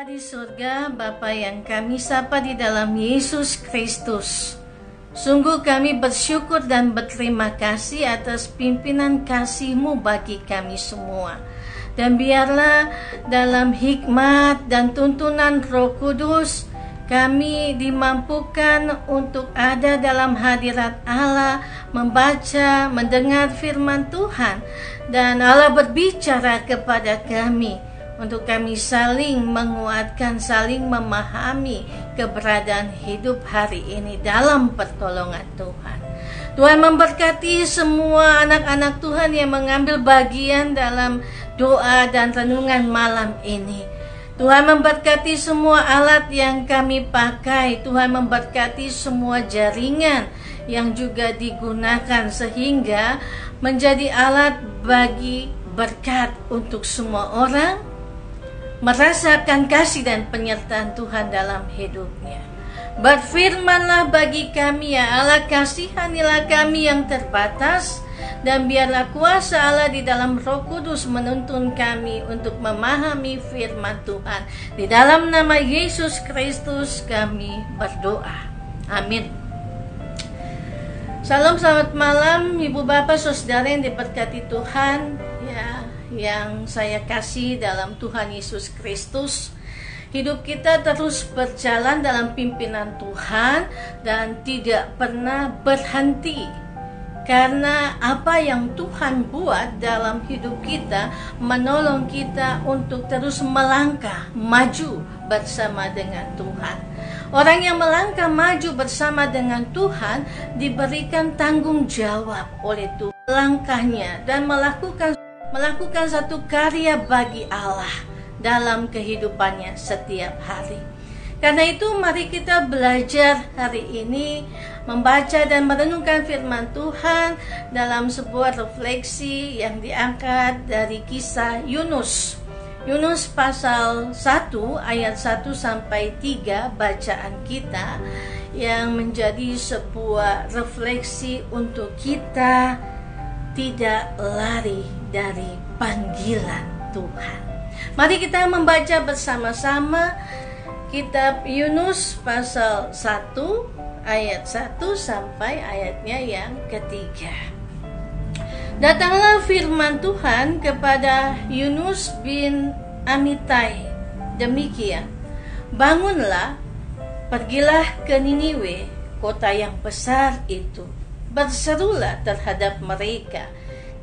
Bapa di surga, Bapa yang kami sapa di dalam Yesus Kristus. Sungguh kami bersyukur dan berterima kasih atas pimpinan kasih-Mu bagi kami semua. Dan biarlah dalam hikmat dan tuntunan Roh Kudus, kami dimampukan untuk ada dalam hadirat Allah, membaca, mendengar firman Tuhan, dan Allah berbicara kepada kami untuk kami saling menguatkan, saling memahami keberadaan hidup hari ini dalam pertolongan Tuhan. Tuhan memberkati semua anak-anak Tuhan yang mengambil bagian dalam doa dan renungan malam ini. Tuhan memberkati semua alat yang kami pakai. Tuhan memberkati semua jaringan yang juga digunakan sehingga menjadi alat bagi berkat untuk semua orang merasakan kasih dan penyertaan Tuhan dalam hidupnya. Berfirmanlah bagi kami, ya Allah, kasihanilah kami yang terbatas, dan biarlah kuasa Allah di dalam Roh Kudus menuntun kami untuk memahami firman Tuhan. Di dalam nama Yesus Kristus kami berdoa. Amin. Salam, selamat malam Ibu Bapak Saudara yang diberkati Tuhan, ya, yang saya kasih dalam Tuhan Yesus Kristus. Hidup kita terus berjalan dalam pimpinan Tuhan dan tidak pernah berhenti. Karena apa yang Tuhan buat dalam hidup kita menolong kita untuk terus melangkah maju bersama dengan Tuhan. Orang yang melangkah maju bersama dengan Tuhan diberikan tanggung jawab oleh Tuhan langkahnya dan melakukan satu karya bagi Allah dalam kehidupannya setiap hari. Karena itu mari kita belajar hari ini membaca dan merenungkan firman Tuhan dalam sebuah refleksi yang diangkat dari kisah Yunus. Yunus pasal 1 ayat 1 sampai 3 bacaan kita yang menjadi sebuah refleksi untuk kita tidak lari dari panggilan Tuhan. Mari kita membaca bersama-sama kitab Yunus pasal 1 ayat 1 sampai ayatnya yang ketiga. Datanglah firman Tuhan kepada Yunus bin Amittai demikian, bangunlah, pergilah ke Niniwe, kota yang besar itu. Berserulah terhadap mereka,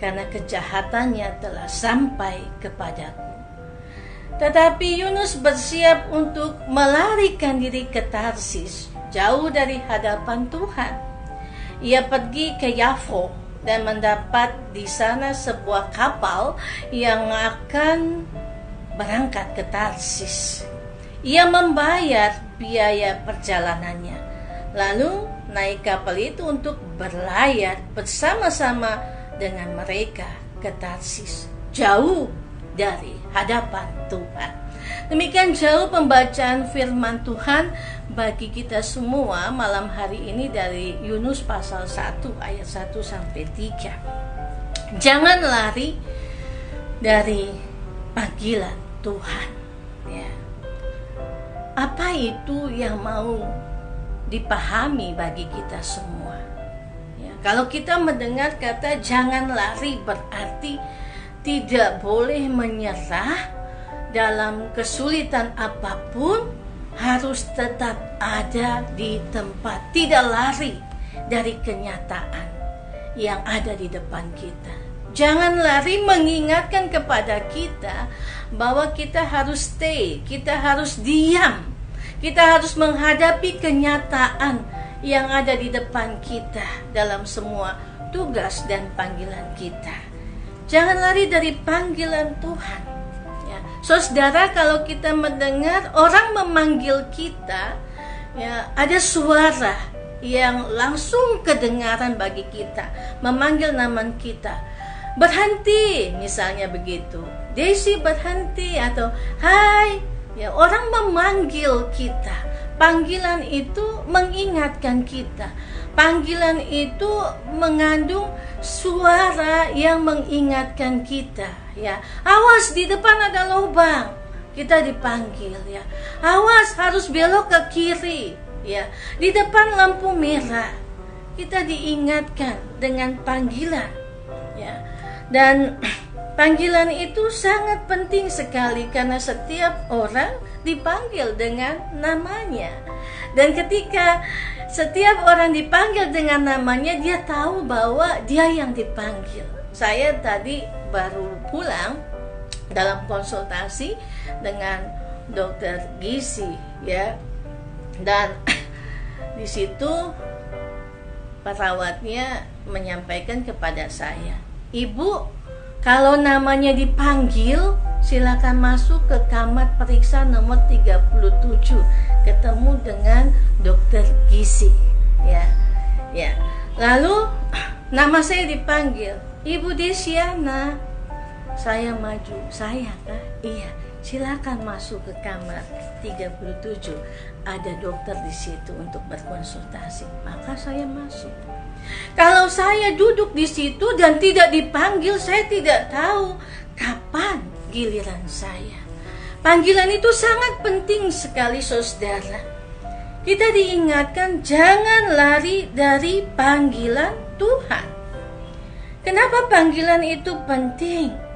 karena kejahatannya telah sampai kepadaku. Tetapi Yunus bersiap untuk melarikan diri ke Tarsis, jauh dari hadapan Tuhan. Ia pergi ke Yafo dan mendapat di sana sebuah kapal yang akan berangkat ke Tarsis. Ia membayar biaya perjalanannya, lalu naik kapal itu untuk berlayar bersama-sama dengan mereka ke Tarsis, jauh dari hadapan Tuhan. Demikian jauh pembacaan firman Tuhan bagi kita semua malam hari ini dari Yunus pasal 1 ayat 1 sampai 3. Jangan lari dari panggilan Tuhan, ya. Apa itu yang mau dipahami bagi kita semua, ya? Kalau kita mendengar kata jangan lari, berarti tidak boleh menyerah dalam kesulitan apapun, harus tetap ada di tempat, tidak lari dari kenyataan yang ada di depan kita. Jangan lari mengingatkan kepada kita bahwa kita harus stay, kita harus diam, kita harus menghadapi kenyataan yang ada di depan kita dalam semua tugas dan panggilan kita. Jangan lari dari panggilan Tuhan, ya. Saudara, kalau kita mendengar orang memanggil kita, ya, ada suara yang langsung kedengaran bagi kita, memanggil nama kita. Berhenti, misalnya begitu. Desi, berhenti, atau hai, ya, orang memanggil kita. Panggilan itu mengingatkan kita. Panggilan itu mengandung suara yang mengingatkan kita, ya. Awas, di depan ada lubang. kita dipanggil ya. Awas, harus belok ke kiri ya. Di depan lampu merah kita diingatkan dengan panggilan ya. Dan panggilan itu sangat penting sekali karena setiap orang dipanggil dengan namanya. Dan ketika setiap orang dipanggil dengan namanya, dia tahu bahwa dia yang dipanggil. Saya tadi baru pulang dalam konsultasi dengan dokter gizi ya. Dan di situ perawatnya menyampaikan kepada saya, "Ibu, kalau namanya dipanggil, silakan masuk ke kamar periksa nomor 37, ketemu dengan dokter gizi." Ya. Ya. Lalu nama saya dipanggil, "Ibu Desiana." Saya maju, "Saya kah?" "Iya, silakan masuk ke kamar 37. Ada dokter di situ untuk berkonsultasi." Maka saya masuk. Kalau saya duduk di situ dan tidak dipanggil, saya tidak tahu kapan giliran saya. Panggilan itu sangat penting sekali, saudara. Kita diingatkan jangan lari dari panggilan Tuhan. Kenapa panggilan itu penting?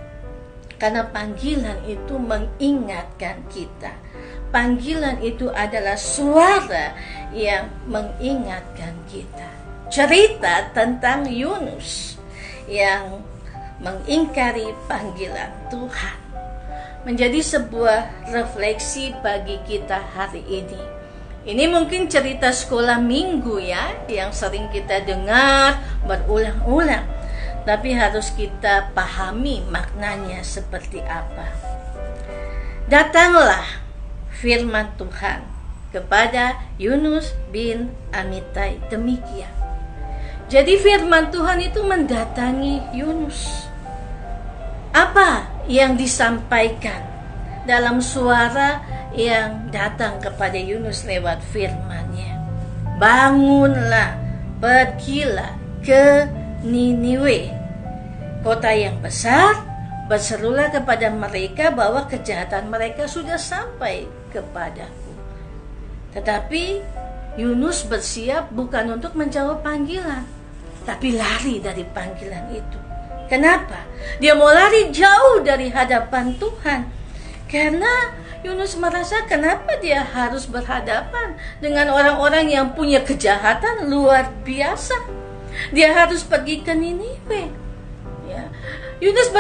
Karena panggilan itu mengingatkan kita. Panggilan itu adalah suara yang mengingatkan kita. Cerita tentang Yunus yang mengingkari panggilan Tuhan menjadi sebuah refleksi bagi kita hari ini. Ini mungkin cerita sekolah minggu ya, yang sering kita dengar berulang-ulang, tapi harus kita pahami maknanya seperti apa. Datanglah firman Tuhan kepada Yunus bin Amittai demikian. Jadi firman Tuhan itu mendatangi Yunus. Apa yang disampaikan dalam suara yang datang kepada Yunus lewat firman-Nya? Bangunlah, pergilah ke Niniwe, kota yang besar, berserulah kepada mereka bahwa kejahatan mereka sudah sampai kepadaku. Tetapi Yunus bersiap bukan untuk menjawab panggilan, tapi lari dari panggilan itu. Kenapa? Dia mau lari jauh dari hadapan Tuhan. Karena Yunus merasa kenapa dia harus berhadapan dengan orang-orang yang punya kejahatan luar biasa. Dia harus pergi ke Niniwe. Ya. Yunus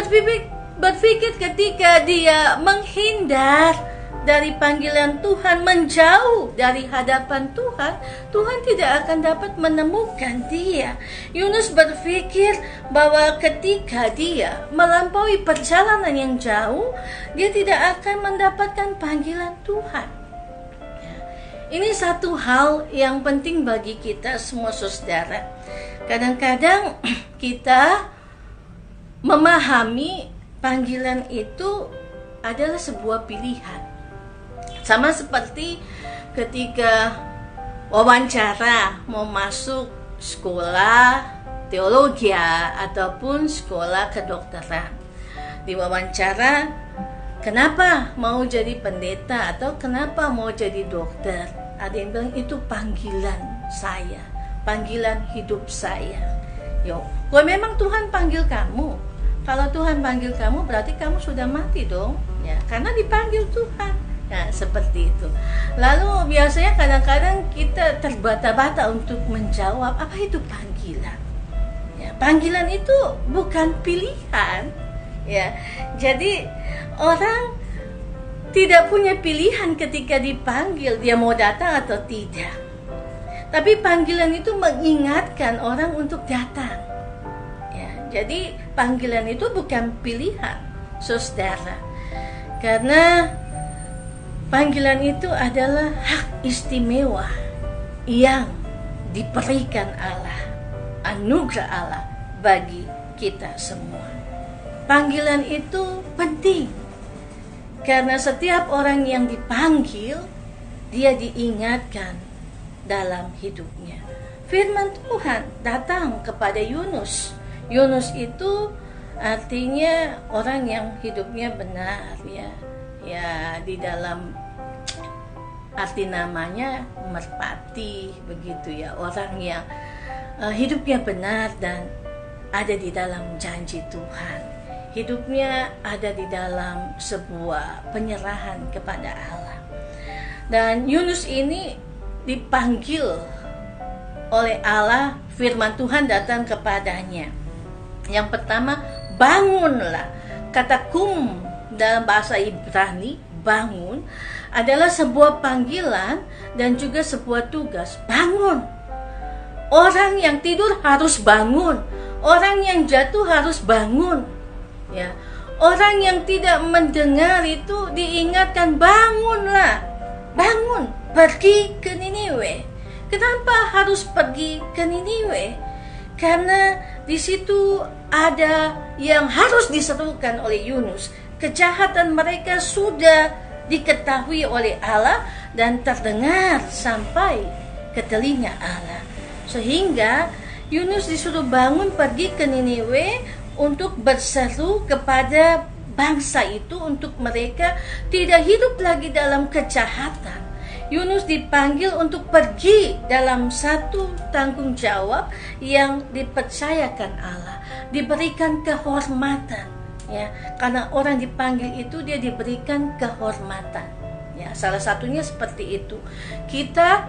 berpikir ketika dia menghindar dari panggilan Tuhan, menjauh dari hadapan Tuhan, Tuhan tidak akan dapat menemukan dia. Yunus berpikir bahwa ketika dia melampaui perjalanan yang jauh, dia tidak akan mendapatkan panggilan Tuhan. Ini satu hal yang penting bagi kita semua, saudara. Kadang-kadang kita memahami panggilan itu adalah sebuah pilihan. Sama seperti ketika wawancara mau masuk sekolah teologi ataupun sekolah kedokteran. Di wawancara, kenapa mau jadi pendeta atau kenapa mau jadi dokter? Ada yang bilang itu panggilan saya, panggilan hidup saya. Yo, kalau memang Tuhan panggil kamu, kalau Tuhan panggil kamu berarti kamu sudah mati dong, ya, karena dipanggil Tuhan. Nah, seperti itu. Lalu biasanya kadang-kadang kita terbata-bata untuk menjawab apa itu panggilan. Ya, panggilan itu bukan pilihan. Ya, jadi orang tidak punya pilihan ketika dipanggil dia mau datang atau tidak. Tapi panggilan itu mengingatkan orang untuk datang. Ya, jadi panggilan itu bukan pilihan, saudara. Karena panggilan itu adalah hak istimewa yang diberikan Allah, anugerah Allah bagi kita semua. Panggilan itu penting karena setiap orang yang dipanggil, dia diingatkan dalam hidupnya. Firman Tuhan datang kepada Yunus. Yunus itu artinya orang yang hidupnya benar, ya. Ya, di dalam arti namanya merpati begitu ya, orang yang hidupnya benar dan ada di dalam janji Tuhan. Hidupnya ada di dalam sebuah penyerahan kepada Allah. Dan Yunus ini dipanggil oleh Allah, firman Tuhan datang kepadanya. Yang pertama, bangunlah. Kata kum dalam bahasa Ibrani, bangun, adalah sebuah panggilan dan juga sebuah tugas. Bangun. Orang yang tidur harus bangun. Orang yang jatuh harus bangun. Ya. Orang yang tidak mendengar itu diingatkan, bangunlah. Bangun, pergi ke Niniwe. Kenapa harus pergi ke Niniwe? Karena di situ ada yang harus diserukan oleh Yunus. Kejahatan mereka sudah diketahui oleh Allah dan terdengar sampai ke telinga Allah. Sehingga Yunus disuruh bangun pergi ke Niniwe untuk berseru kepada bangsa itu untuk mereka tidak hidup lagi dalam kejahatan. Yunus dipanggil untuk pergi dalam satu tanggung jawab yang dipercayakan Allah, diberikan kehormatan. Ya, karena orang dipanggil itu dia diberikan kehormatan. Ya, salah satunya seperti itu. Kita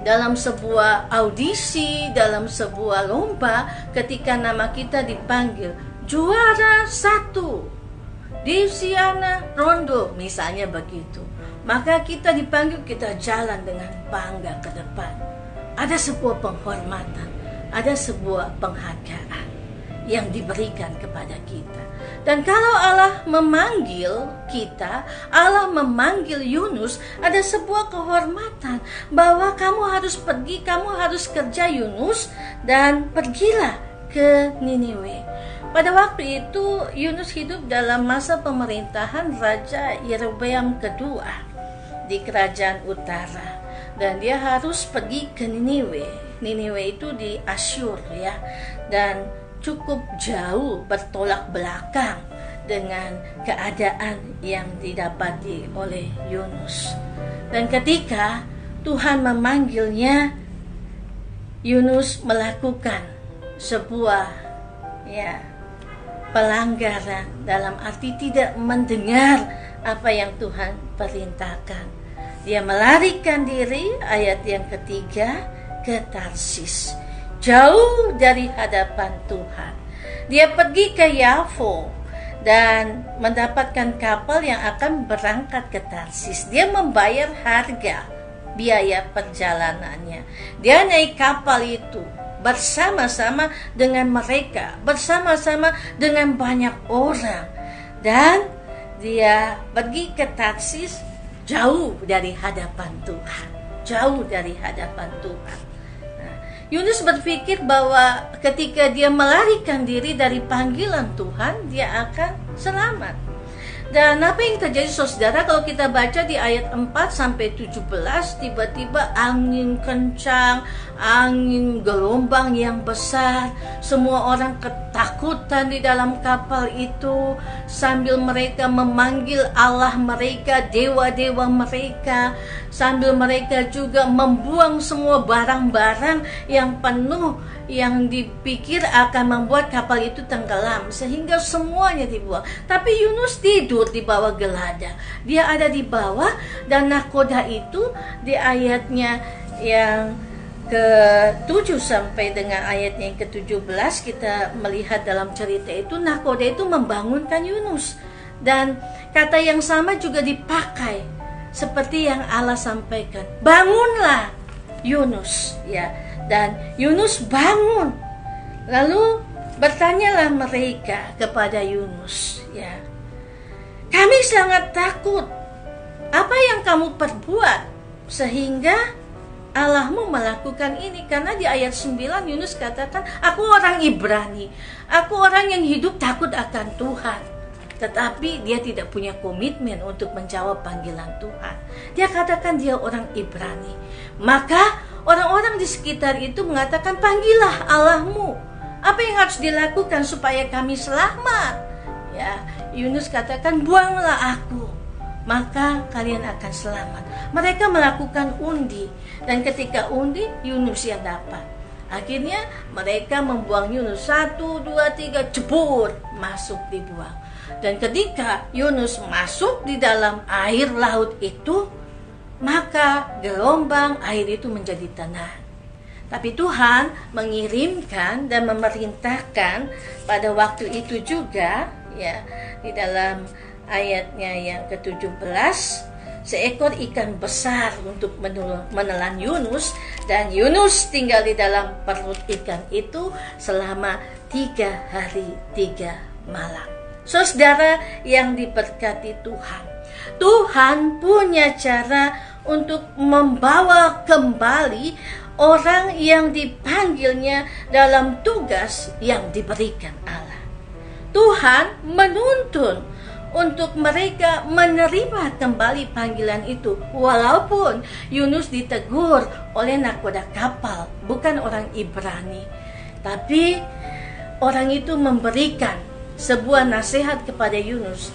dalam sebuah audisi, dalam sebuah lomba, ketika nama kita dipanggil juara 1 Divisiana Rondo misalnya begitu, maka kita dipanggil, kita jalan dengan bangga ke depan. Ada sebuah penghormatan, ada sebuah penghargaan yang diberikan kepada kita. Dan kalau Allah memanggil kita, Allah memanggil Yunus, ada sebuah kehormatan bahwa kamu harus pergi, kamu harus kerja Yunus, dan pergilah ke Niniwe. Pada waktu itu Yunus hidup dalam masa pemerintahan Raja Yerobeam kedua di kerajaan utara, dan dia harus pergi ke Niniwe. Niniwe itu di Asyur ya, dan cukup jauh bertolak belakang dengan keadaan yang didapati oleh Yunus. Dan ketika Tuhan memanggilnya, Yunus melakukan sebuah pelanggaran, dalam arti tidak mendengar apa yang Tuhan perintahkan. Dia melarikan diri, ayat yang ketiga, ke Tarsis, jauh dari hadapan Tuhan. Dia pergi ke Yafo dan mendapatkan kapal yang akan berangkat ke Tarsis. Dia membayar harga biaya perjalanannya. Dia naik kapal itu bersama-sama dengan mereka, bersama-sama dengan banyak orang, dan dia pergi ke Tarsis jauh dari hadapan Tuhan, jauh dari hadapan Tuhan. Yunus berpikir bahwa ketika dia melarikan diri dari panggilan Tuhan, dia akan selamat. Dan apa yang terjadi saudara kalau kita baca di ayat 4-17, tiba-tiba angin kencang, angin gelombang yang besar, semua orang ketakutan di dalam kapal itu, sambil mereka memanggil Allah mereka, dewa-dewa mereka, sambil mereka juga membuang semua barang-barang yang penuh, yang dipikir akan membuat kapal itu tenggelam, sehingga semuanya dibuang. Tapi Yunus tidur di bawah gelada. Dia ada di bawah, dan nahkoda itu di ayatnya yang ke-7 sampai dengan ayatnya yang ke-17 kita melihat dalam cerita itu, nahkoda itu membangunkan Yunus. Dan kata yang sama juga dipakai seperti yang Allah sampaikan. Bangunlah Yunus, ya. Dan Yunus bangun. Lalu bertanyalah mereka kepada Yunus, ya. Kami sangat takut. Apa yang kamu perbuat sehingga Allahmu melakukan ini? Karena di ayat 9 Yunus katakan, aku orang Ibrani, aku orang yang hidup takut akan Tuhan. Tetapi dia tidak punya komitmen untuk menjawab panggilan Tuhan. Dia katakan dia orang Ibrani. Maka orang-orang di sekitar itu mengatakan, panggillah Allahmu. Apa yang harus dilakukan supaya kami selamat? Ya, Yunus katakan, buanglah aku. maka kalian akan selamat. Mereka melakukan undi, dan ketika undi, Yunus yang dapat. Akhirnya mereka membuang Yunus, 1, 2, 3, jebur, masuk dibuang. Dan ketika Yunus masuk di dalam air laut itu, maka gelombang air itu menjadi tenang. Tapi Tuhan mengirimkan dan memerintahkan pada waktu itu juga, ya, di dalam ayatnya yang ke-17, seekor ikan besar untuk menelan Yunus, dan Yunus tinggal di dalam perut ikan itu selama 3 hari 3 malam. Saudara yang diberkati Tuhan, Tuhan punya cara untuk membawa kembali orang yang dipanggilnya dalam tugas yang diberikan Allah. Tuhan menuntun untuk mereka menerima kembali panggilan itu, walaupun Yunus ditegur oleh nakoda kapal, bukan orang Ibrani. Tapi orang itu memberikan sebuah nasihat kepada Yunus.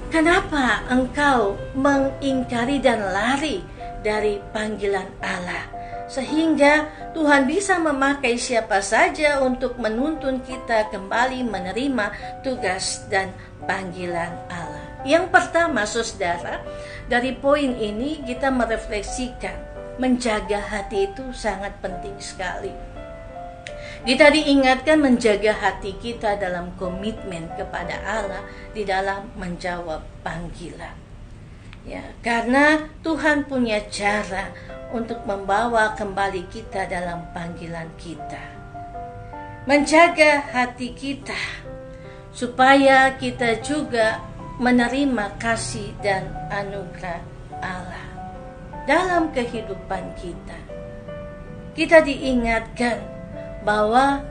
Kenapa engkau mengingkari dan lari dari panggilan Allah? Sehingga Tuhan bisa memakai siapa saja untuk menuntun kita kembali menerima tugas dan panggilan Allah. Yang pertama, saudara, dari poin ini kita merefleksikan, menjaga hati itu sangat penting sekali. Kita diingatkan menjaga hati kita dalam komitmen kepada Allah di dalam menjawab panggilan. Ya, karena Tuhan punya cara untuk membawa kembali kita dalam panggilan kita. Menjaga hati kita supaya kita juga menerima kasih dan anugerah Allah dalam kehidupan kita. Kita diingatkan bahwa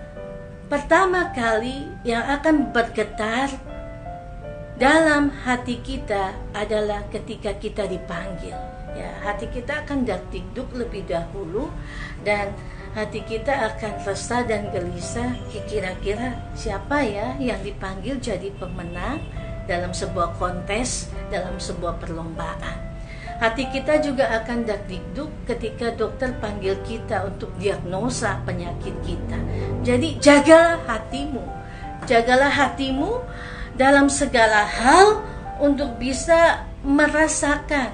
pertama kali yang akan bergetar dalam hati kita adalah ketika kita dipanggil. Ya, hati kita akan dakdikduk lebih dahulu, dan hati kita akan resah dan gelisah. Kira-kira siapa ya yang dipanggil jadi pemenang dalam sebuah kontes, dalam sebuah perlombaan. Hati kita juga akan dakdikduk ketika dokter panggil kita untuk diagnosa penyakit kita. Jadi jagalah hatimu dalam segala hal untuk bisa merasakan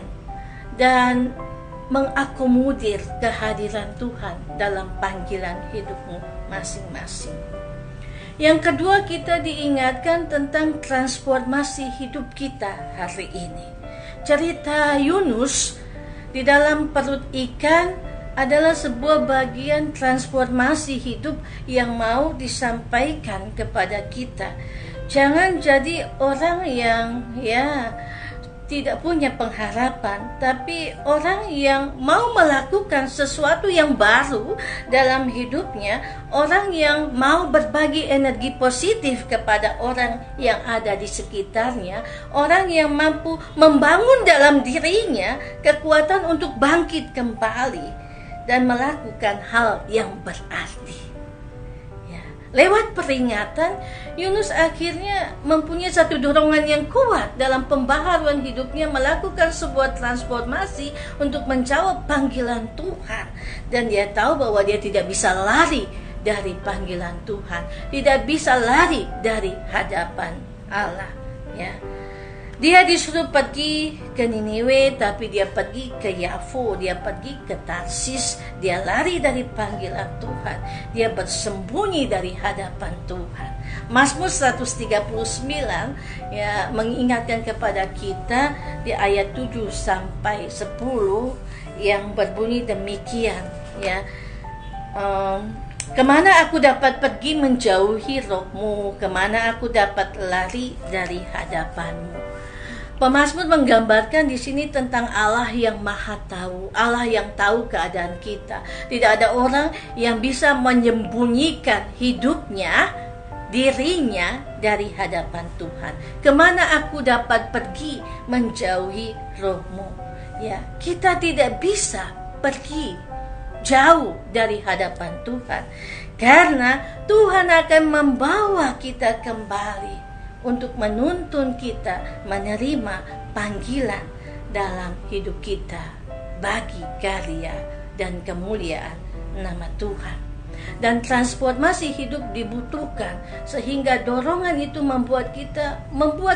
dan mengakomodir kehadiran Tuhan dalam panggilan hidupmu masing-masing. Yang kedua, kita diingatkan tentang transformasi hidup kita hari ini. Cerita Yunus di dalam perut ikan adalah sebuah bagian transformasi hidup yang mau disampaikan kepada kita. Jangan jadi orang yang tidak punya pengharapan, tapi orang yang mau melakukan sesuatu yang baru dalam hidupnya, orang yang mau berbagi energi positif kepada orang yang ada di sekitarnya, orang yang mampu membangun dalam dirinya kekuatan untuk bangkit kembali dan melakukan hal yang berarti. Lewat peringatan, Yunus akhirnya mempunyai satu dorongan yang kuat dalam pembaharuan hidupnya, melakukan sebuah transformasi untuk menjawab panggilan Tuhan. Dan dia tahu bahwa dia tidak bisa lari dari panggilan Tuhan, tidak bisa lari dari hadapan Allah. Ya. Dia disuruh pergi ke Niniwe, tapi dia pergi ke Yafo, dia pergi ke Tarsis, dia lari dari panggilan Tuhan, dia bersembunyi dari hadapan Tuhan. Mazmur 139 ya mengingatkan kepada kita di ayat 7 sampai 10 yang berbunyi demikian, ya. Kemana aku dapat pergi menjauhi rohmu, kemana aku dapat lari dari hadapanmu. Pemazmur menggambarkan di sini tentang Allah yang Maha Tahu, Allah yang tahu keadaan kita. Tidak ada orang yang bisa menyembunyikan hidupnya, dirinya dari hadapan Tuhan. Kemana aku dapat pergi menjauhi rohmu? Ya, kita tidak bisa pergi jauh dari hadapan Tuhan, karena Tuhan akan membawa kita kembali untuk menuntun kita menerima panggilan dalam hidup kita bagi karya dan kemuliaan nama Tuhan. Dan transformasi hidup dibutuhkan, sehingga dorongan itu membuat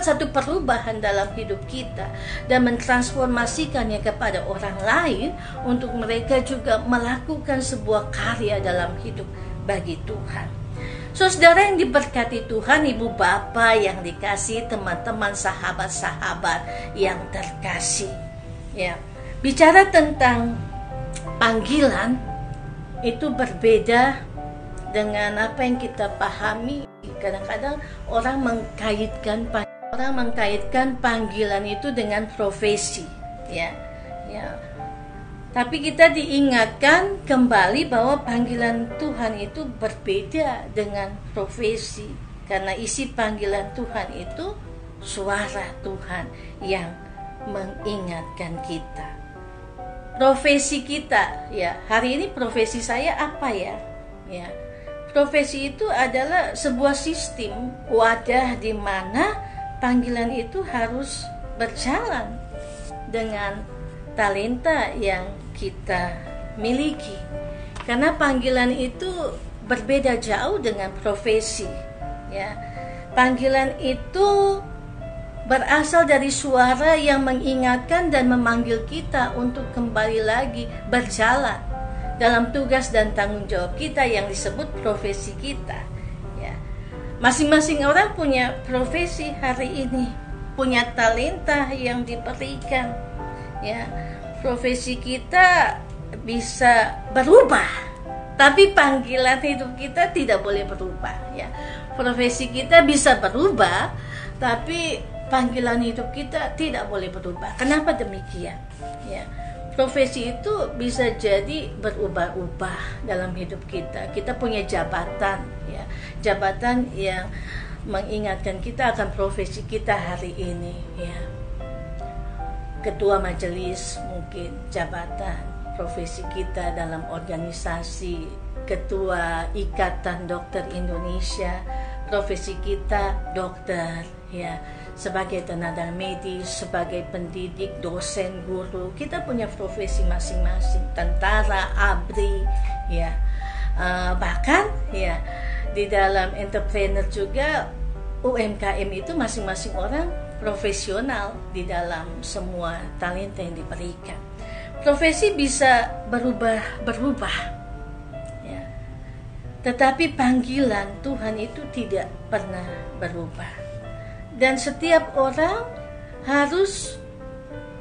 satu perubahan dalam hidup kita dan mentransformasikannya kepada orang lain untuk mereka juga melakukan sebuah karya dalam hidup bagi Tuhan. Saudara yang diberkati Tuhan, ibu bapa yang dikasih, teman-teman, sahabat-sahabat yang terkasih, ya, bicara tentang panggilan itu berbeda dengan apa yang kita pahami. Kadang-kadang orang mengkaitkan panggilan itu dengan profesi, ya. Tapi kita diingatkan kembali bahwa panggilan Tuhan itu berbeda dengan profesi, karena isi panggilan Tuhan itu suara Tuhan yang mengingatkan kita. Profesi kita, ya, hari ini profesi saya apa ya? Ya, profesi itu adalah sebuah sistem wadah di mana panggilan itu harus berjalan dengan talenta yang kita miliki. Karena panggilan itu berbeda jauh dengan profesi, ya. Panggilan itu berasal dari suara yang mengingatkan dan memanggil kita untuk kembali lagi berjalan dalam tugas dan tanggung jawab kita yang disebut profesi kita, ya. Masing-masing orang punya profesi hari ini, punya talenta yang diberikan, ya. Profesi kita bisa berubah, tapi panggilan hidup kita tidak boleh berubah, ya. Profesi kita bisa berubah, tapi panggilan hidup kita tidak boleh berubah. Kenapa demikian? Ya, profesi itu bisa jadi berubah-ubah dalam hidup kita. Kita punya jabatan, ya, jabatan yang mengingatkan kita akan profesi kita hari ini, ya. Ketua majelis mungkin jabatan profesi kita dalam organisasi, ketua Ikatan Dokter Indonesia, profesi kita dokter, ya. Sebagai tenaga medis, sebagai pendidik, dosen, guru, kita punya profesi masing-masing. Tentara, ABRI, ya. Bahkan, ya, di dalam entrepreneur juga, UMKM itu masing-masing orang profesional di dalam semua talenta yang diberikan. Profesi bisa berubah, ya. Tetapi panggilan Tuhan itu tidak pernah berubah. Dan setiap orang harus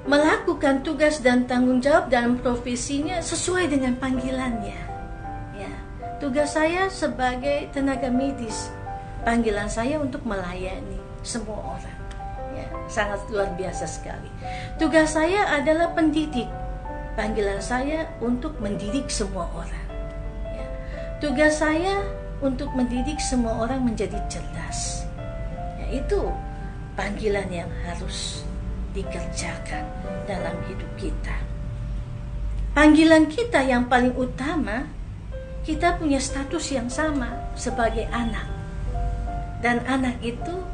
melakukan tugas dan tanggung jawab dalam profesinya sesuai dengan panggilannya, ya. Tugas saya sebagai tenaga medis, panggilan saya untuk melayani semua orang, ya, sangat luar biasa sekali. Tugas saya adalah pendidik, panggilan saya untuk mendidik semua orang, ya. Tugas saya untuk mendidik semua orang menjadi cerdas. Itu panggilan yang harus dikerjakan dalam hidup kita. Panggilan kita yang paling utama, kita punya status yang sama sebagai anak. Dan anak itu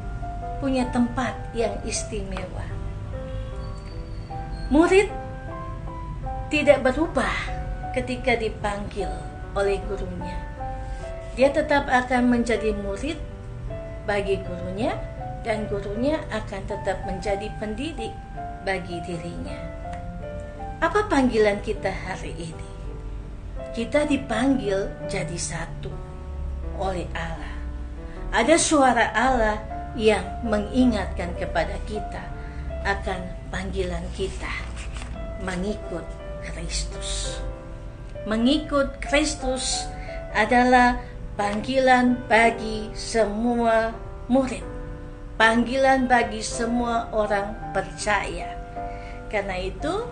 punya tempat yang istimewa. Murid tidak berubah ketika dipanggil oleh gurunya. Dia tetap akan menjadi murid bagi gurunya, dan gurunya akan tetap menjadi pendidik bagi dirinya. Apa panggilan kita hari ini? Kita dipanggil jadi satu oleh Allah. Ada suara Allah yang mengingatkan kepada kita akan panggilan kita mengikut Kristus. Mengikut Kristus adalah panggilan bagi semua murid, panggilan bagi semua orang percaya. Karena itu,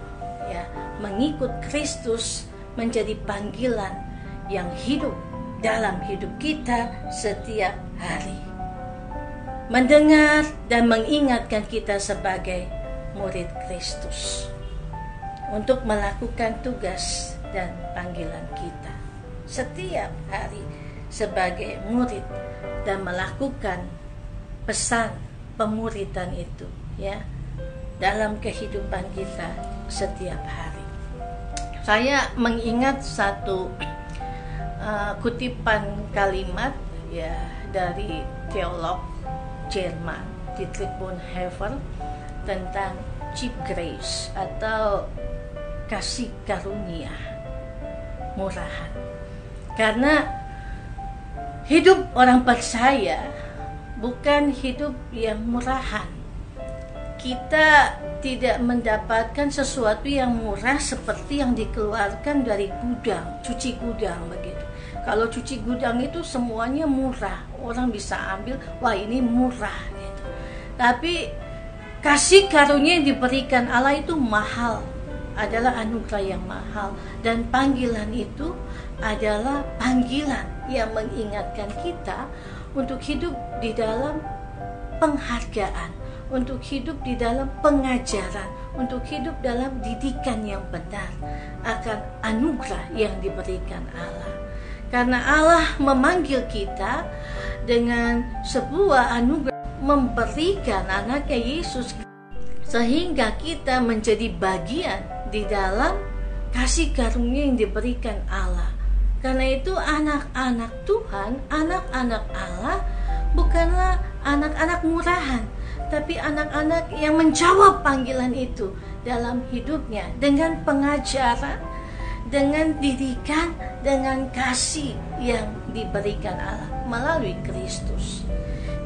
ya, mengikut Kristus menjadi panggilan yang hidup dalam hidup kita setiap hari. Mendengar dan mengingatkan kita sebagai murid Kristus untuk melakukan tugas dan panggilan kita setiap hari sebagai murid dan melakukan pesan pemuritan itu, ya, dalam kehidupan kita setiap hari. Saya mengingat satu kutipan kalimat, ya, dari teolog Jerman Dietrich Bonhoeffer tentang cheap grace atau kasih karunia murahan. Karena hidup orang percaya bukan hidup yang murahan. Kita tidak mendapatkan sesuatu yang murah seperti yang dikeluarkan dari gudang, cuci gudang begitu. Kalau cuci gudang itu semuanya murah, orang bisa ambil, wah ini murah gitu. Tapi kasih karunia yang diberikan Allah itu mahal, adalah anugerah yang mahal, dan panggilan itu adalah panggilan yang mengingatkan kita untuk hidup di dalam penghargaan, untuk hidup di dalam pengajaran, untuk hidup dalam didikan yang benar akan anugerah yang diberikan Allah. Karena Allah memanggil kita dengan sebuah anugerah, memberikan anaknya Yesus, sehingga kita menjadi bagian di dalam kasih karunia yang diberikan Allah. Karena itu anak-anak Tuhan, anak-anak Allah bukanlah anak-anak murahan, tapi anak-anak yang menjawab panggilan itu dalam hidupnya dengan pengajaran, dengan didikan, dengan kasih yang diberikan Allah melalui Kristus.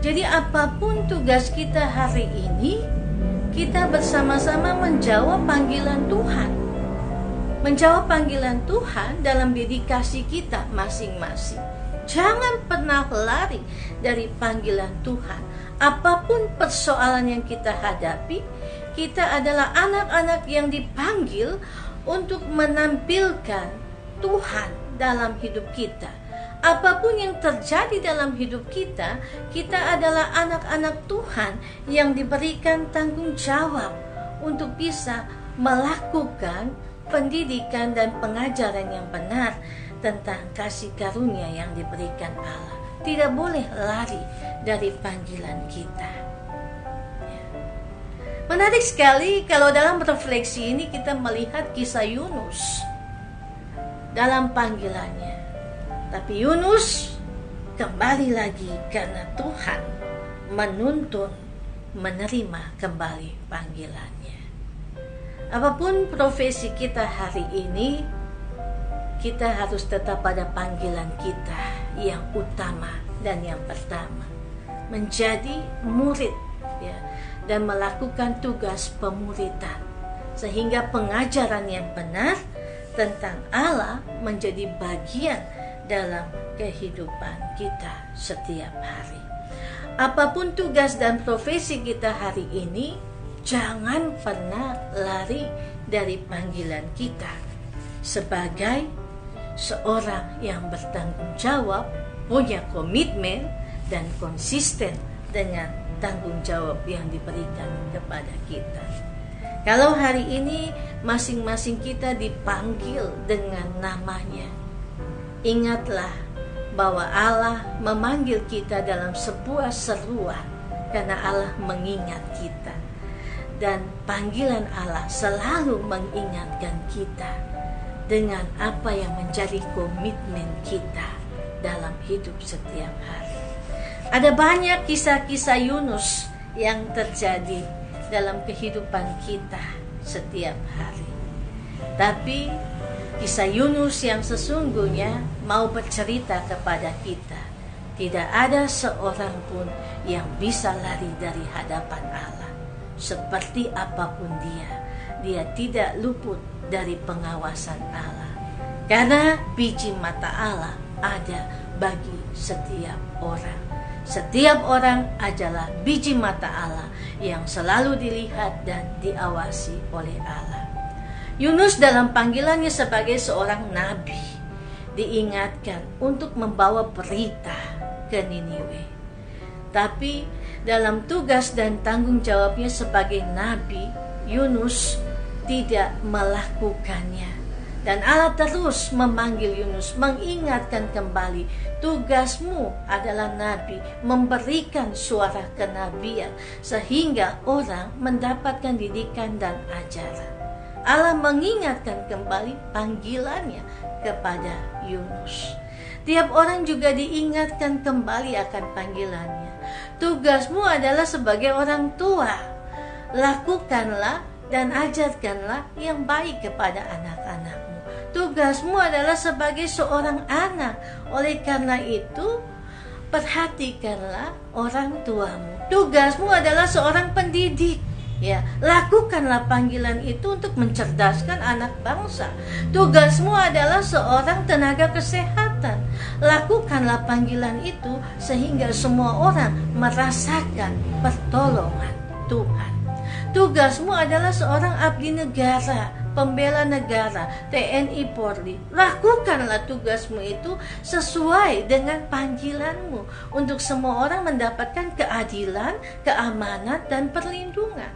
Jadi apapun tugas kita hari ini, kita bersama-sama menjawab panggilan Tuhan. Menjawab panggilan Tuhan dalam dedikasi kita masing-masing. Jangan pernah lari dari panggilan Tuhan. Apapun persoalan yang kita hadapi, kita adalah anak-anak yang dipanggil untuk menampilkan Tuhan dalam hidup kita. Apapun yang terjadi dalam hidup kita, kita adalah anak-anak Tuhan yang diberikan tanggung jawab untuk bisa melakukan pendidikan dan pengajaran yang benar tentang kasih karunia yang diberikan Allah. Tidak boleh lari dari panggilan kita. Menarik sekali kalau dalam refleksi ini kita melihat kisah Yunus dalam panggilannya. Tapi Yunus kembali lagi karena Tuhan menuntun menerima kembali panggilannya. Apapun profesi kita hari ini, kita harus tetap pada panggilan kita yang utama dan yang pertama, menjadi murid, ya, dan melakukan tugas pemuritan, sehingga pengajaran yang benar tentang Allah menjadi bagian dalam kehidupan kita setiap hari. Apapun tugas dan profesi kita hari ini, jangan pernah lari dari panggilan kita sebagai seorang yang bertanggung jawab, punya komitmen dan konsisten dengan tanggung jawab yang diberikan kepada kita. Kalau hari ini masing-masing kita dipanggil dengan namanya, ingatlah bahwa Allah memanggil kita dalam sebuah seruan karena Allah mengingat kita. Dan panggilan Allah selalu mengingatkan kita dengan apa yang menjadi komitmen kita dalam hidup setiap hari. Ada banyak kisah-kisah Yunus yang terjadi dalam kehidupan kita setiap hari. Tapi kisah Yunus yang sesungguhnya mau bercerita kepada kita, tidak ada seorang pun yang bisa lari dari hadapan Allah. Seperti apapun dia tidak luput dari pengawasan Allah. Karena biji mata Allah ada bagi setiap orang. Setiap orang adalah biji mata Allah yang selalu dilihat dan diawasi oleh Allah. Yunus dalam panggilannya sebagai seorang nabi diingatkan untuk membawa berita ke Niniwe. Tapi dalam tugas dan tanggung jawabnya sebagai nabi, Yunus tidak melakukannya. Dan Allah terus memanggil Yunus, mengingatkan kembali, tugasmu adalah nabi, memberikan suara kenabian sehingga orang mendapatkan didikan dan ajaran. Allah mengingatkan kembali panggilannya kepada Yunus. Tiap orang juga diingatkan kembali akan panggilannya. Tugasmu adalah sebagai orang tua, lakukanlah dan ajarkanlah yang baik kepada anak-anakmu. Tugasmu adalah sebagai seorang anak. Oleh karena itu, perhatikanlah orang tuamu. Tugasmu adalah seorang pendidik. Ya, lakukanlah panggilan itu untuk mencerdaskan anak bangsa. Tugasmu adalah seorang tenaga kesehatan. Lakukanlah panggilan itu sehingga semua orang merasakan pertolongan Tuhan. Tugasmu adalah seorang abdi negara, pembela negara, TNI Polri. Lakukanlah tugasmu itu sesuai dengan panggilanmu untuk semua orang mendapatkan keadilan, keamanan, dan perlindungan.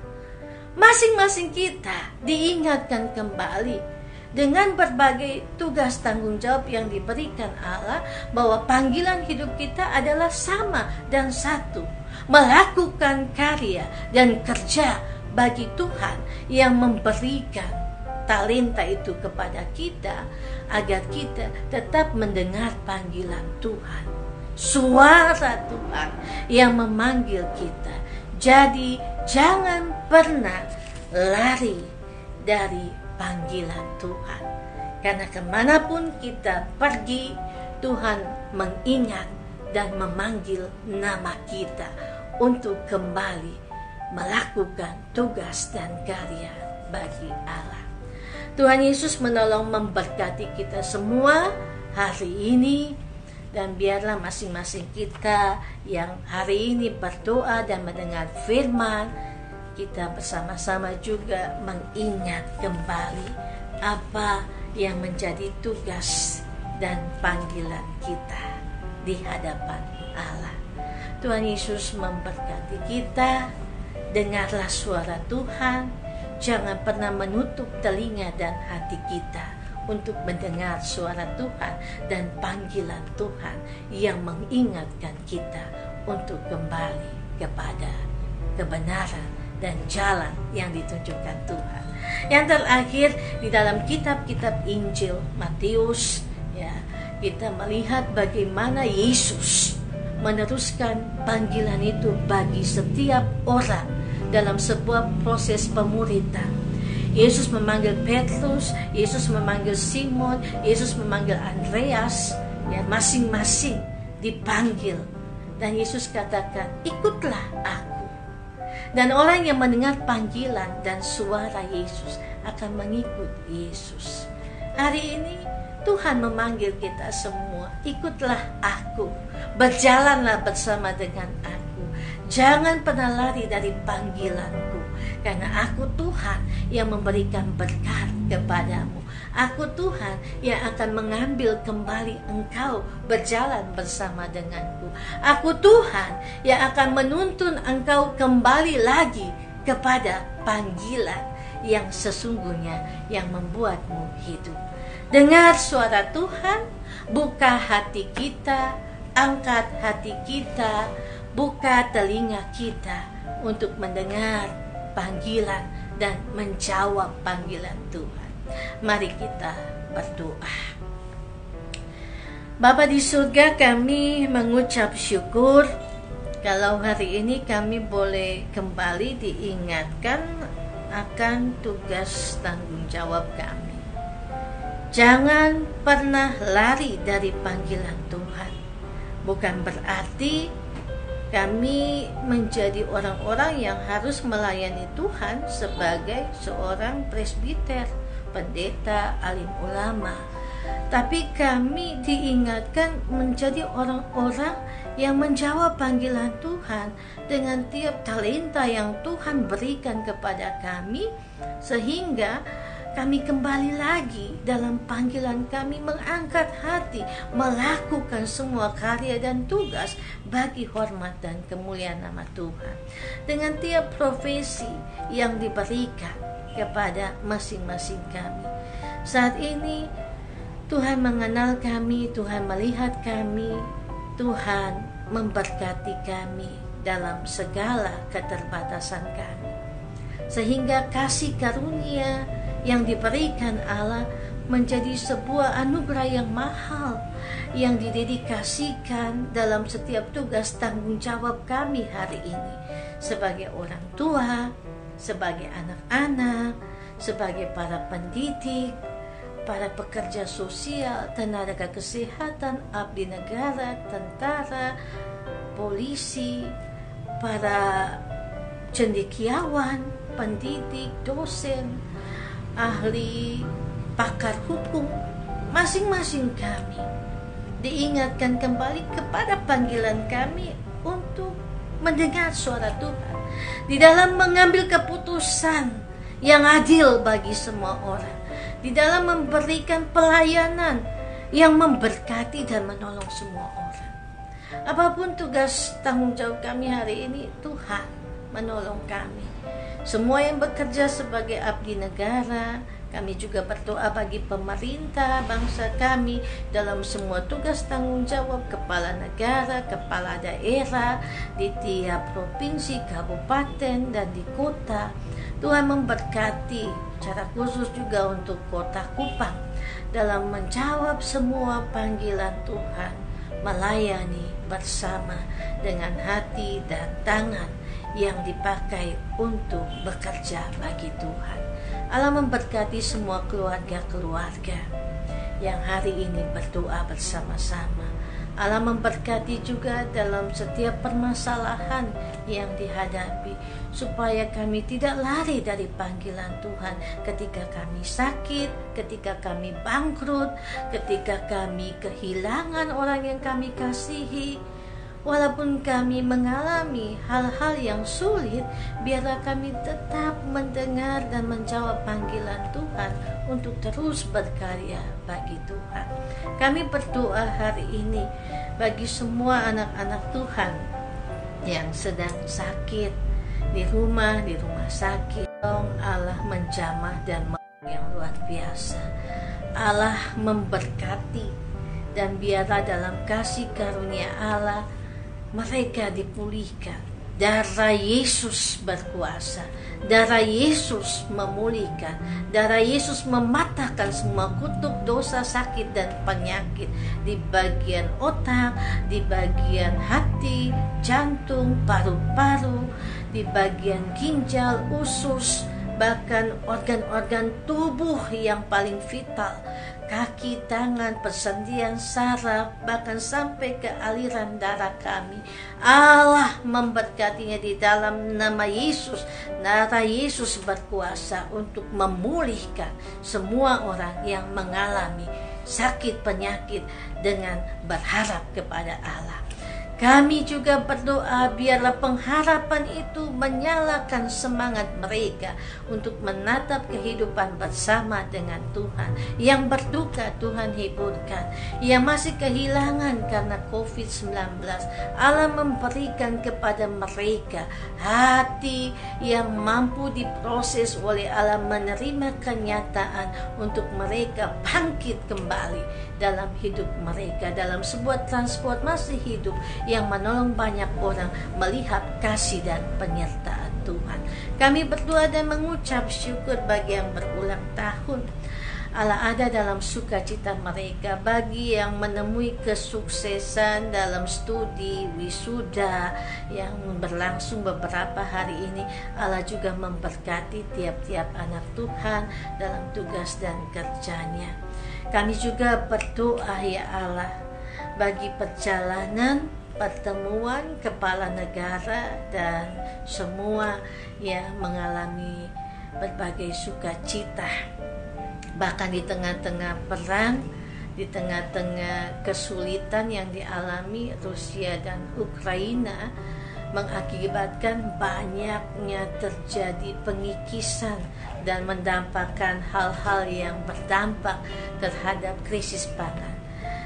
Masing-masing kita diingatkan kembali dengan berbagai tugas tanggung jawab yang diberikan Allah, bahwa panggilan hidup kita adalah sama dan satu, melakukan karya dan kerja bagi Tuhan yang memberikan talenta itu kepada kita, agar kita tetap mendengar panggilan Tuhan, suara Tuhan yang memanggil kita. Jadi jangan pernah lari dari panggilan Tuhan, karena kemanapun kita pergi, Tuhan mengingat dan memanggil nama kita untuk kembali melakukan tugas dan karya bagi Allah. Tuhan Yesus menolong memberkati kita semua hari ini, dan biarlah masing-masing kita yang hari ini berdoa dan mendengar firman, kita bersama-sama juga mengingat kembali apa yang menjadi tugas dan panggilan kita di hadapan Allah. Tuhan Yesus memberkati kita. Dengarlah suara Tuhan, jangan pernah menutup telinga dan hati kita untuk mendengar suara Tuhan dan panggilan Tuhan yang mengingatkan kita untuk kembali kepada kebenaran dan jalan yang ditunjukkan Tuhan. Yang terakhir, di dalam kitab-kitab Injil Matius, ya, kita melihat bagaimana Yesus meneruskan panggilan itu bagi setiap orang dalam sebuah proses pemuridan. Yesus memanggil Petrus, Yesus memanggil Simon, Yesus memanggil Andreas, ya, masing-masing dipanggil. Dan Yesus katakan, ikutlah aku. Dan orang yang mendengar panggilan dan suara Yesus akan mengikut Yesus. Hari ini Tuhan memanggil kita semua, ikutlah aku, berjalanlah bersama dengan aku. Jangan pernah lari dari panggilanku, karena aku Tuhan yang memberikan berkat kepadamu. Aku Tuhan yang akan mengambil kembali engkau berjalan bersama denganku. Aku Tuhan yang akan menuntun engkau kembali lagi kepada panggilan yang sesungguhnya yang membuatmu hidup. Dengar suara Tuhan, buka hati kita, angkat hati kita, buka telinga kita untuk mendengar panggilan dan menjawab panggilan Tuhan. Mari kita berdoa. Bapa di surga, kami mengucap syukur kalau hari ini kami boleh kembali diingatkan akan tugas tanggung jawab kami. Jangan pernah lari dari panggilan Tuhan. Bukan berarti kami menjadi orang-orang yang harus melayani Tuhan sebagai seorang presbiter, pendeta, alim ulama. Tapi kami diingatkan menjadi orang-orang yang menjawab panggilan Tuhan dengan tiap talenta yang Tuhan berikan kepada kami, sehingga kami kembali lagi dalam panggilan kami mengangkat hati, melakukan semua karya dan tugas bagi hormat dan kemuliaan nama Tuhan. Dengan tiap profesi yang diberikan kepada masing-masing kami. Saat ini Tuhan mengenal kami, Tuhan melihat kami, Tuhan memberkati kami dalam segala keterbatasan kami. Sehingga kasih karunia yang diberikan Allah menjadi sebuah anugerah yang mahal, yang didedikasikan dalam setiap tugas tanggung jawab kami hari ini, sebagai orang tua, sebagai anak-anak, sebagai para pendidik, para pekerja sosial, tenaga kesehatan, abdi negara, tentara, polisi, para cendekiawan, pendidik, dosen, ahli, pakar hukum. Masing-masing kami diingatkan kembali kepada panggilan kami untuk mendengar suara Tuhan di dalam mengambil keputusan yang adil bagi semua orang, di dalam memberikan pelayanan yang memberkati dan menolong semua orang. Apapun tugas tanggung jawab kami hari ini, Tuhan menolong kami. Semua yang bekerja sebagai abdi negara, kami juga berdoa bagi pemerintah bangsa kami dalam semua tugas tanggung jawab kepala negara, kepala daerah di tiap provinsi, kabupaten, dan di kota. Tuhan memberkati secara khusus juga untuk kota Kupang dalam menjawab semua panggilan Tuhan, melayani bersama dengan hati dan tangan yang dipakai untuk bekerja bagi Tuhan. Allah memberkati semua keluarga-keluarga yang hari ini berdoa bersama-sama. Allah memberkati juga dalam setiap permasalahan yang dihadapi, supaya kami tidak lari dari panggilan Tuhan ketika kami sakit, ketika kami bangkrut, ketika kami kehilangan orang yang kami kasihi. Walaupun kami mengalami hal-hal yang sulit, biarlah kami tetap mendengar dan menjawab panggilan Tuhan untuk terus berkarya bagi Tuhan. Kami berdoa hari ini bagi semua anak-anak Tuhan yang sedang sakit di rumah sakit. Allah menjamah dan yang luar biasa. Allah memberkati, dan biarlah dalam kasih karunia Allah mereka dipulihkan. Darah Yesus berkuasa, darah Yesus memulihkan, darah Yesus mematahkan semua kutuk dosa, sakit, dan penyakit di bagian otak, di bagian hati, jantung, paru-paru, di bagian ginjal, usus, bahkan organ-organ tubuh yang paling vital, kaki, tangan, persendian, saraf, bahkan sampai ke aliran darah kami. Allah memberkatinya di dalam nama Yesus. Darah Yesus berkuasa untuk memulihkan semua orang yang mengalami sakit penyakit dengan berharap kepada Allah. Kami juga berdoa biarlah pengharapan itu menyalakan semangat mereka untuk menatap kehidupan bersama dengan Tuhan. Yang berduka Tuhan hiburkan, yang masih kehilangan karena COVID-19, Allah memberikan kepada mereka hati yang mampu diproses oleh Allah, menerima kenyataan untuk mereka bangkit kembali dalam hidup mereka, dalam sebuah transformasi hidup yang menolong banyak orang melihat kasih dan penyertaan Tuhan. Kami berdoa dan mengucap syukur bagi yang berulang tahun. Allah ada dalam sukacita mereka. Bagi yang menemui kesuksesan dalam studi wisuda yang berlangsung beberapa hari ini, Allah juga memberkati tiap-tiap anak Tuhan dalam tugas dan kerjanya. Kami juga berdoa ya Allah bagi perjalanan pertemuan kepala negara dan semua yang mengalami berbagai sukacita, bahkan di tengah-tengah perang, di tengah-tengah kesulitan yang dialami Rusia dan Ukraina, mengakibatkan banyaknya terjadi pengikisan dan mendampakkan hal-hal yang berdampak terhadap krisis pangan.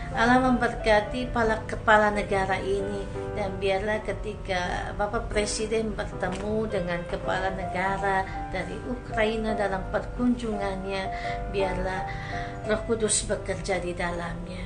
Allah memberkati para kepala negara ini, dan biarlah ketika Bapak Presiden bertemu dengan kepala negara dari Ukraina dalam perkunjungannya, biarlah Roh Kudus bekerja di dalamnya,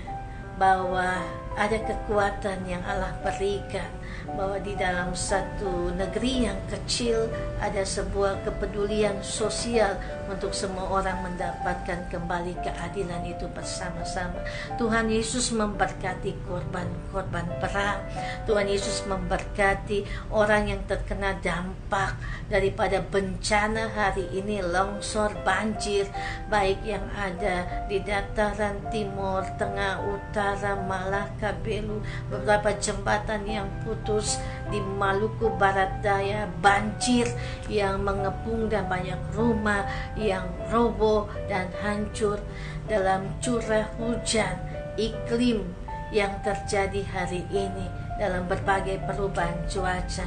bahwa ada kekuatan yang Allah berikan, bahwa di dalam satu negeri yang kecil ada sebuah kepedulian sosial untuk semua orang mendapatkan kembali keadilan itu bersama-sama. Tuhan Yesus memberkati korban-korban perang. Tuhan Yesus memberkati orang yang terkena dampak daripada bencana hari ini, longsor, banjir, baik yang ada di dataran timur, tengah, utara, Malaka, Belu, beberapa jembatan yang putus di Maluku Barat Daya, banjir yang mengepung dan banyak rumah yang roboh dan hancur dalam curah hujan, iklim yang terjadi hari ini, dalam berbagai perubahan cuaca.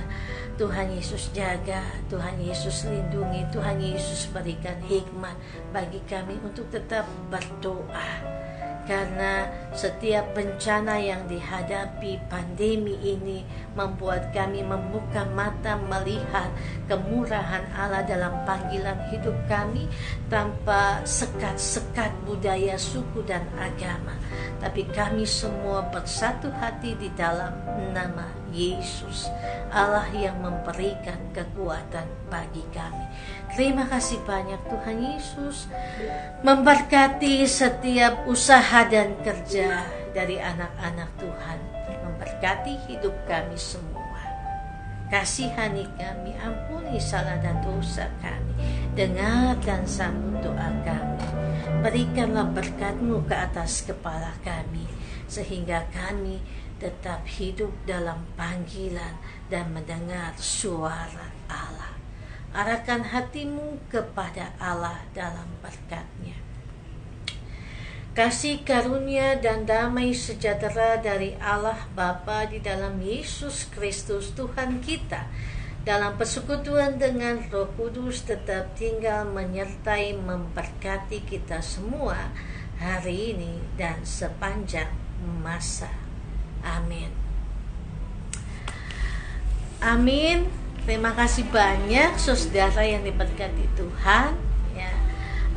Tuhan Yesus jaga, Tuhan Yesus lindungi, Tuhan Yesus berikan hikmat bagi kami untuk tetap berdoa. Karena setiap bencana yang dihadapi, pandemi ini membuat kami membuka mata melihat kemurahan Allah dalam panggilan hidup kami, tanpa sekat-sekat budaya, suku, dan agama. Tapi kami semua bersatu hati di dalam nama Yesus, Allah yang memberikan kekuatan bagi kami. Terima kasih banyak Tuhan Yesus. Memberkati setiap usaha dan kerja dari anak-anak Tuhan. Memberkati hidup kami semua. Kasihani kami, ampuni salah dan dosa kami. Dengar dan sambut doa kami. Berikanlah berkat-Mu ke atas kepala kami, sehingga kami tetap hidup dalam panggilan dan mendengar suara Allah. Arahkan hatimu kepada Allah dalam berkat-Nya. Kasih karunia dan damai sejahtera dari Allah Bapa di dalam Yesus Kristus Tuhan kita, dalam persekutuan dengan Roh Kudus, tetap tinggal menyertai memberkati kita semua hari ini dan sepanjang masa. Amin. Amin. Terima kasih banyak saudara yang diberkati Tuhan. Ya,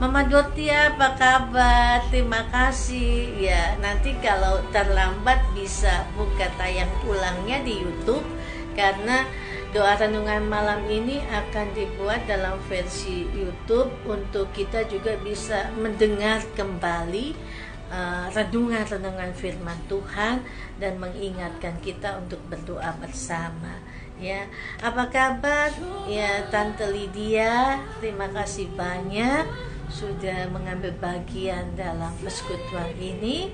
Mama Dotia apa kabar? Terima kasih. Ya, nanti kalau terlambat bisa buka tayang ulangnya di YouTube, karena doa renungan malam ini akan dibuat dalam versi YouTube untuk kita juga bisa mendengar kembali renungan-renungan firman Tuhan dan mengingatkan kita untuk berdoa bersama. Ya, apa kabar? Ya, Tante Lydia, terima kasih banyak sudah mengambil bagian dalam persekutuan ini.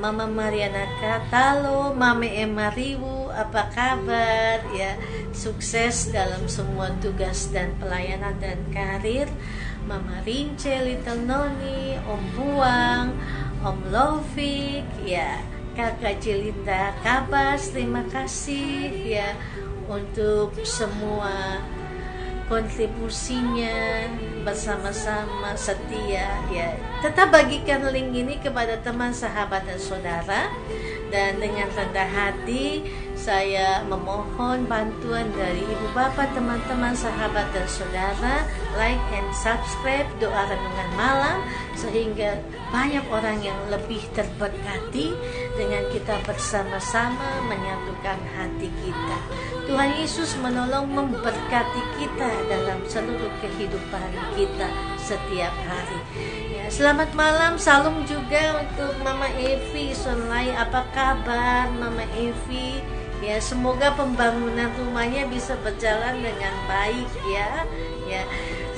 Mama Mariana Katalo, Mame Emma Riwu, apa kabar? Ya, sukses dalam semua tugas dan pelayanan dan karir. Mama Rince, Little Noni, Om Buang, Om Lovik, ya, Kakak Jelinda Kabas, terima kasih ya untuk semua kontribusinya, bersama-sama setia ya. Tetap bagikan link ini kepada teman, sahabat, dan saudara. Dan dengan rendah hati saya memohon bantuan dari ibu bapak, teman-teman, sahabat, dan saudara, like and subscribe doa renungan malam, sehingga banyak orang yang lebih terberkati dengan kita bersama-sama menyatukan hati kita. Tuhan Yesus menolong memberkati kita dalam seluruh kehidupan kita setiap hari. Ya, selamat malam, salam juga untuk Mama Evi Sonlai. Apa kabar Mama Evi? Ya, semoga pembangunan rumahnya bisa berjalan dengan baik ya. Ya,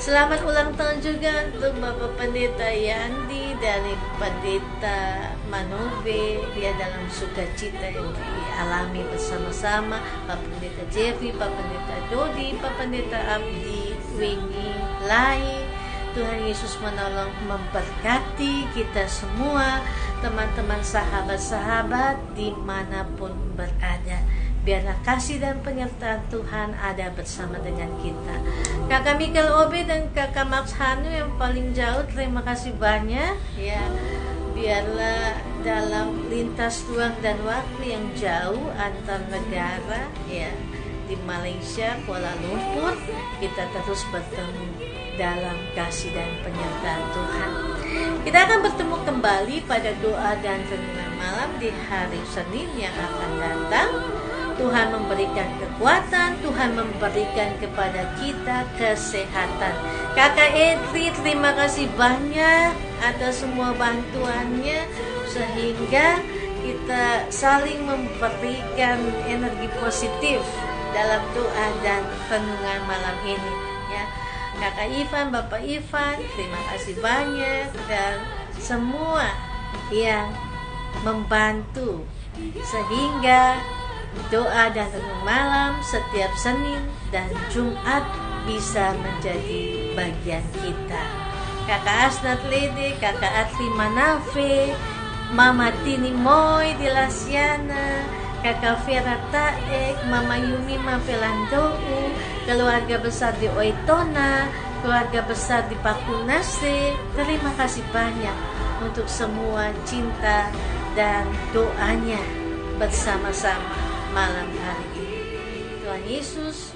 selamat ulang tahun juga untuk Bapak Pendeta Yandi dari Pendeta Manobe, dia dalam sukacita yang dialami bersama-sama. Pak Pendeta Jeffrey, Pak Pendeta Dodi, Pak Pendeta Abdi Wingi Lai. Tuhan Yesus menolong memberkati kita semua, teman-teman, sahabat-sahabat dimanapun berada. Biarlah kasih dan penyertaan Tuhan ada bersama dengan kita. Kakak Michael Obe dan Kakak Max Hanu yang paling jauh, terima kasih banyak ya. biarlah dalam lintas ruang dan waktu yang jauh antar negara, ya, di Malaysia, Kuala Lumpur, kita terus bertemu dalam kasih dan penyertaan Tuhan. Kita akan bertemu kembali pada doa dan renungan malam di hari Senin yang akan datang. Tuhan memberikan kekuatan, Tuhan memberikan kepada kita kesehatan. Kakak Edri, terima kasih banyak atas semua bantuannya, sehingga kita saling memberikan energi positif dalam doa dan renungan malam ini, ya. Kakak Ivan, Bapak Ivan, terima kasih banyak, dan semua yang membantu sehingga doa dan renung malam setiap Senin dan Jumat bisa menjadi bagian kita. Kakak Asnat Lede, Kakak Atli Manafe, Mama Tini Moy di Lasiana, Kakak Vera Taek, Mama Yumi Mafelandou, keluarga besar di Oitona, keluarga besar di Pakunase. Terima kasih banyak untuk semua cinta dan doanya bersama-sama malam hari ini. Tuhan Yesus